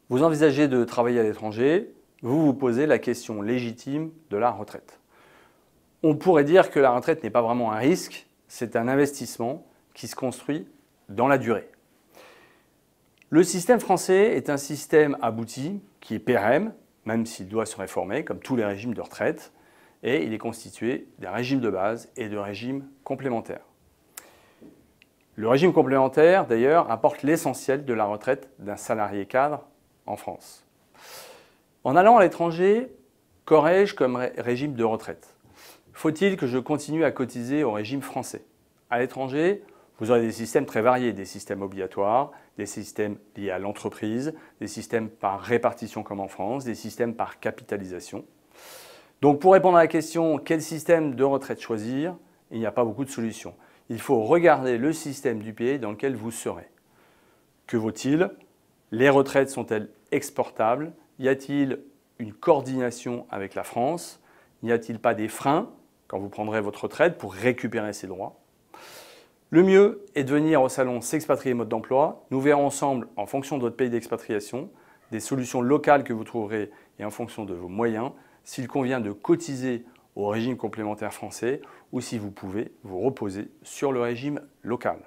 Vous envisagez de travailler à l'étranger, vous vous posez la question légitime de la retraite. On pourrait dire que la retraite n'est pas vraiment un risque, c'est un investissement qui se construit dans la durée. Le système français est un système abouti, qui est pérenne, même s'il doit se réformer, comme tous les régimes de retraite, et il est constitué d'un régime de base et de régimes complémentaires. Le régime complémentaire, d'ailleurs, apporte l'essentiel de la retraite d'un salarié cadre en France. En allant à l'étranger, qu'aurais-je comme régime de retraite? Faut-il que je continue à cotiser au régime français? À l'étranger, vous aurez des systèmes très variés, des systèmes obligatoires, des systèmes liés à l'entreprise, des systèmes par répartition comme en France, des systèmes par capitalisation. Donc pour répondre à la question quel système de retraite choisir, il n'y a pas beaucoup de solutions. Il faut regarder le système du pays dans lequel vous serez. Que vaut-il? Les retraites sont-elles exportables? Y a-t-il une coordination avec la France? N'y a-t-il pas des freins quand vous prendrez votre retraite pour récupérer ces droits? Le mieux est de venir au salon S'expatrier mode d'emploi. Nous verrons ensemble, en fonction de votre pays d'expatriation, des solutions locales que vous trouverez et en fonction de vos moyens, s'il convient de cotiser au régime complémentaire français ou si vous pouvez vous reposer sur le régime local.